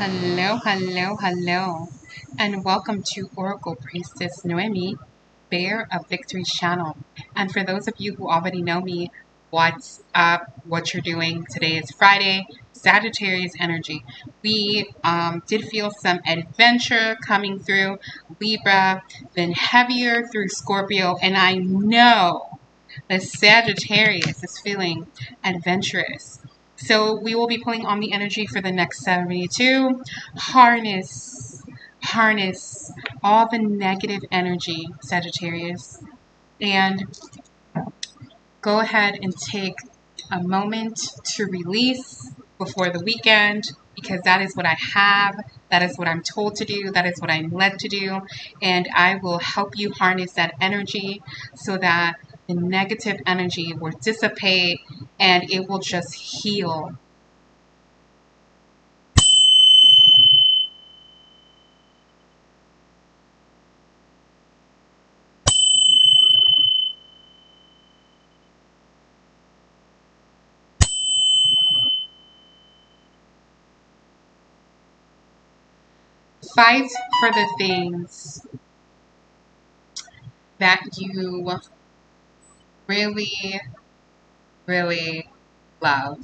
Hello, hello, hello, and welcome to Oracle Priestess Noemi, Bear of Victory channel. And for those of you who already know me, what's up, what you're doing? Today is Friday, Sagittarius energy. We did feel some adventure coming through Libra, then heavier through Scorpio, and I know that Sagittarius is feeling adventurous. So we will be pulling on the energy for the next 72. Harness all the negative energy, Sagittarius, and go ahead and take a moment to release before the weekend, because that is what I have. That is what I'm told to do. That is what I'm led to do. And I will help you harness that energy so that the negative energy will dissipate and it will just heal. Fight for the things that you really, really love.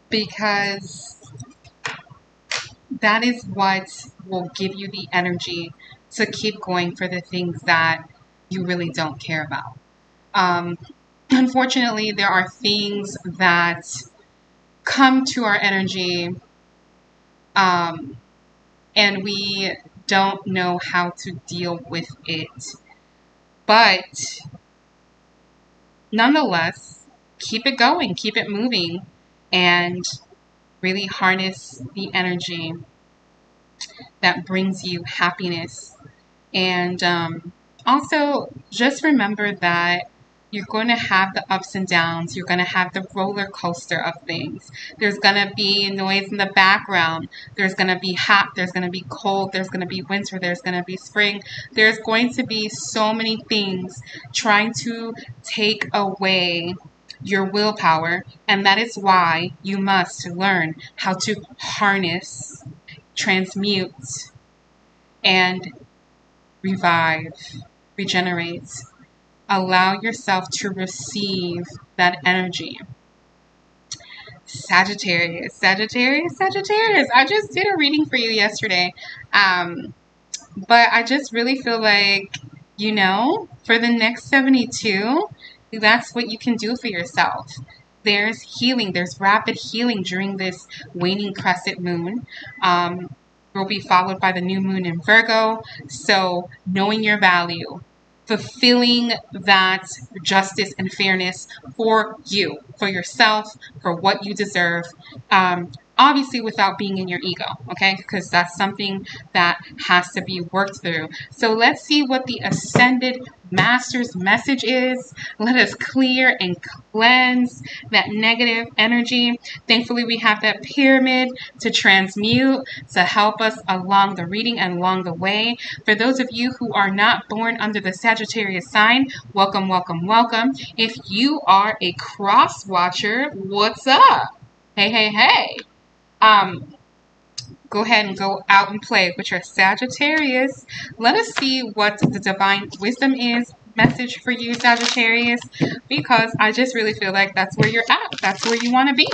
Because that is what will give you the energy to keep going for the things that you really don't care about. Unfortunately, there are things that come to our energy and we don't know how to deal with it. But nonetheless, keep it going, keep it moving, and really harness the energy that brings you happiness. And also, just remember that you're going to have the ups and downs. You're going to have the roller coaster of things. There's going to be noise in the background. There's going to be hot. There's going to be cold. There's going to be winter. There's going to be spring. There's going to be so many things trying to take away your willpower. And that is why you must learn how to harness, transmute, and revive, regenerate. Allow yourself to receive that energy. Sagittarius. I just did a reading for you yesterday. But I just really feel like, for the next 72, that's what you can do for yourself. There's healing. There's rapid healing during this waning crescent moon. Will be followed by the new moon in Virgo. So knowing your value, fulfilling that justice and fairness for you, for yourself, for what you deserve. Obviously without being in your ego, okay? Because that's something that has to be worked through. So let's see what the Ascended Master's message is. Let us clear and cleanse that negative energy. Thankfully, we have that pyramid to transmute, to help us along the reading and along the way. For those of you who are not born under the Sagittarius sign, welcome, welcome, welcome. If you are a cross watcher, what's up? Hey, hey, hey. Go ahead and go out and play with your Sagittarius. Let us see what the divine wisdom is message for you, Sagittarius, because I just really feel like that's where you're at. That's where you want to be.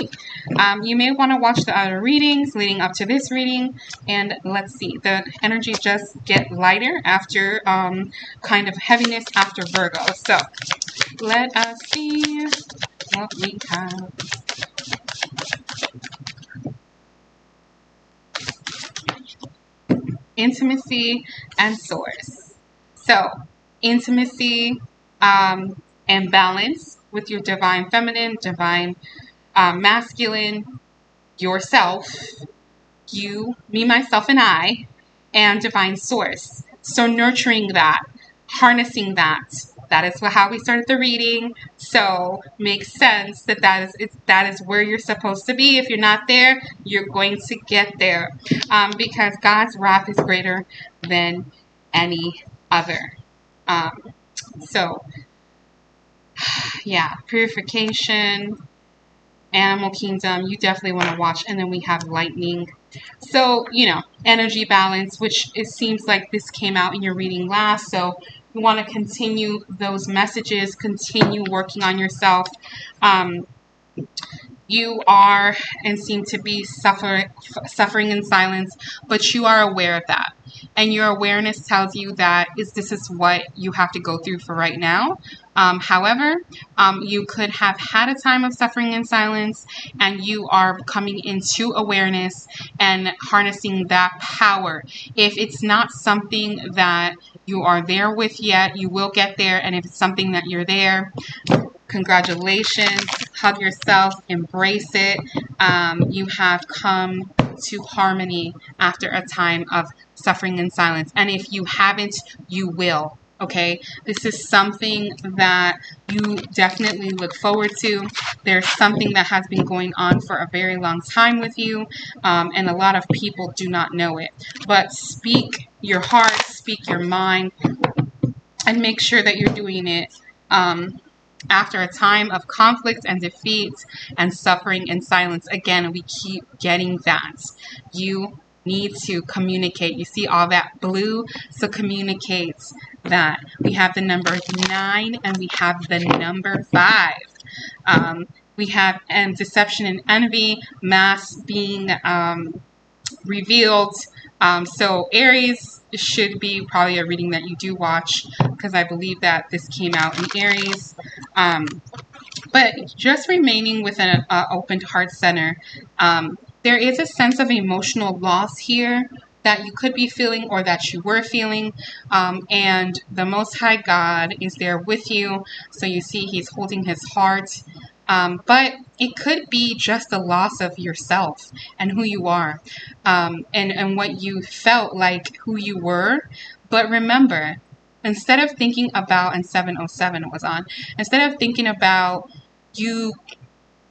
You may want to watch the other readings leading up to this reading, and let's see. The energy just get lighter after kind of heaviness after Virgo. So let us see what we have. Intimacy and source. So intimacy and balance with your divine feminine, divine masculine, yourself, you, me, myself, and I, and divine source. So nurturing that, harnessing that. That is how we started the reading. So makes sense that is where you're supposed to be. If you're not there, you're going to get there, because God's wrath is greater than any other. So yeah, purification, Animal Kingdom, you definitely want to watch. And then we have Lightning. So, you know, energy balance, which it seems like this came out in your reading last. So you want to continue those messages, continue working on yourself. You are and seem to be suffering in silence, but you are aware of that. And your awareness tells you that this is what you have to go through for right now. However, you could have had a time of suffering in silence, and you are coming into awareness and harnessing that power. If it's not something that you are there with yet, you will get there. And if it's something that you're there, congratulations, hug yourself, embrace it. You have come to harmony after a time of suffering in silence. And if you haven't, you will. Okay, this is something that you definitely look forward to. There's something that has been going on for a very long time with you, and a lot of people do not know it. But speak your heart, speak your mind, and make sure that you're doing it after a time of conflict and defeat and suffering in silence. Again, we keep getting that. You need to communicate. You see all that blue? So communicate that. We have the number 9 and we have the number 5. We have deception and envy, mass being revealed. So Aries should be probably a reading that you do watch, because I believe that this came out in Aries. But just remaining with an open heart center, there is a sense of emotional loss here that you could be feeling or that you were feeling, and the Most High God is there with you. So you see he's holding his heart. But it could be just the loss of yourself and who you are, and what you felt like who you were. But remember, instead of thinking about, and 707 was on, instead of thinking about you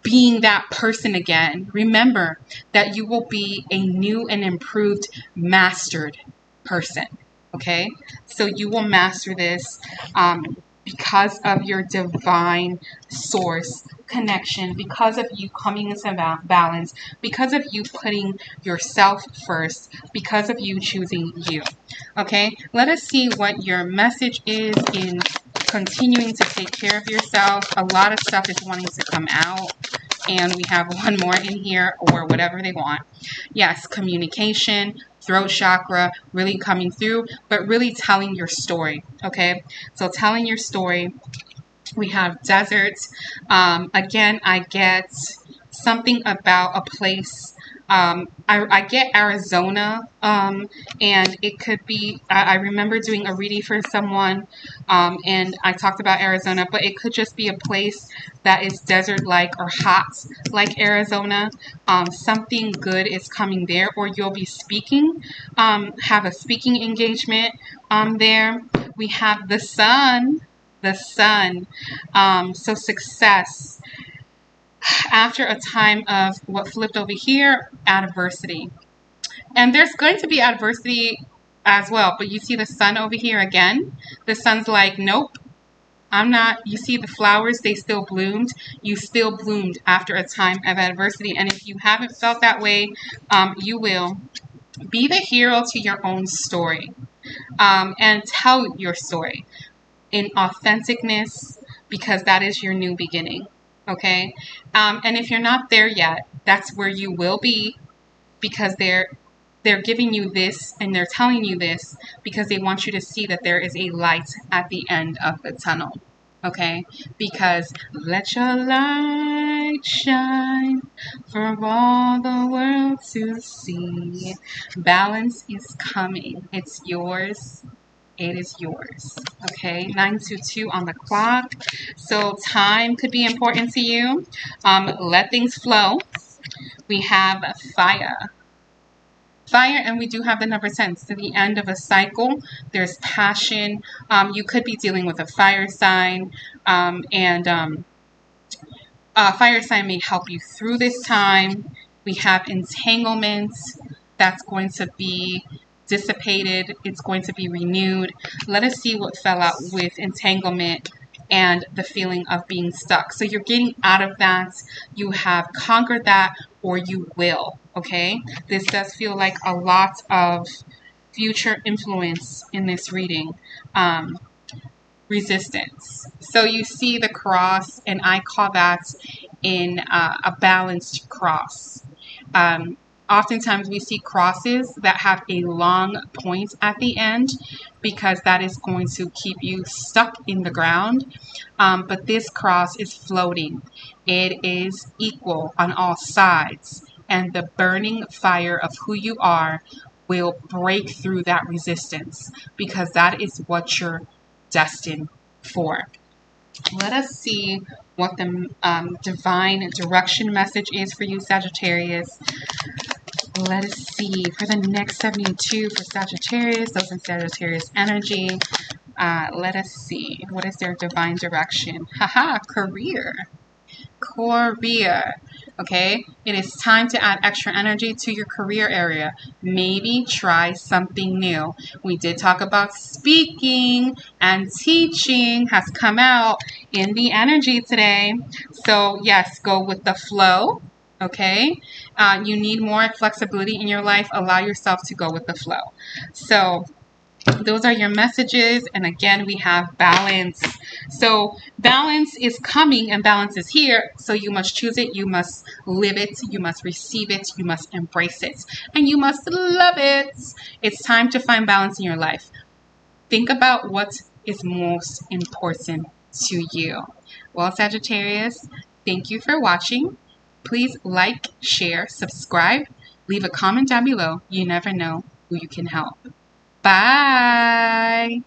being that person again, remember that you will be a new and improved, mastered person. Okay? So you will master this because of your divine source connection, because of you coming into balance, because of you putting yourself first, because of you choosing you. Okay, let us see what your message is in continuing to take care of yourself. A lot of stuff is wanting to come out, and we have one more in here, or whatever they want. Yes, communication, throat chakra, really coming through, but really telling your story. Okay, so telling your story. We have deserts. Again, I get something about a place. I get Arizona, and it could be, I remember doing a reading for someone, and I talked about Arizona, but it could just be a place that is desert-like or hot like Arizona. Something good is coming there, or you'll be speaking, have a speaking engagement there. We have the sun. So success after a time of what flipped over here, adversity. And there's going to be adversity as well, but you see the sun over here again. The sun's like, nope, I'm not. You see the flowers, they still bloomed. You still bloomed after a time of adversity. And if you haven't felt that way, you will. Be the hero to your own story, and tell your story in authenticness, because that is your new beginning. Okay, and if you're not there yet, that's where you will be, because they're giving you this and they're telling you this because they want you to see that there is a light at the end of the tunnel. Okay, because let your light shine for all the world to see. Balance is coming. It's yours. It is yours. Okay, 9:22 on the clock. So time could be important to you. Let things flow. We have fire. Fire, and we do have the number 10. So the end of a cycle. There's passion. You could be dealing with a fire sign, and fire sign may help you through this time. We have entanglements. That's going to be dissipated. It's going to be renewed. Let us see what fell out with entanglement and the feeling of being stuck. So you're getting out of that. You have conquered that, or you will. Okay. This does feel like a lot of future influence in this reading. Resistance. So you see the cross, and I call that in a balanced cross. Um, Oftentimes we see crosses that have a long point at the end because that is going to keep you stuck in the ground. But this cross is floating. It is equal on all sides. And the burning fire of who you are will break through that resistance because that is what you're destined for. Let us see what the divine direction message is for you, Sagittarius. Let us see for the next 72 for Sagittarius, those in Sagittarius energy. Let us see. What is their divine direction? Haha, career. Career. Okay, it is time to add extra energy to your career area. Maybe try something new. We did talk about speaking, and teaching has come out in the energy today. So yes, go with the flow. Okay, you need more flexibility in your life. Allow yourself to go with the flow. So those are your messages. And again, we have balance. So balance is coming and balance is here. So you must choose it. You must live it. You must receive it. You must embrace it. And you must love it. It's time to find balance in your life. Think about what is most important to you. Well, Sagittarius, thank you for watching. Please like, share, subscribe, leave a comment down below. You never know who you can help. Bye.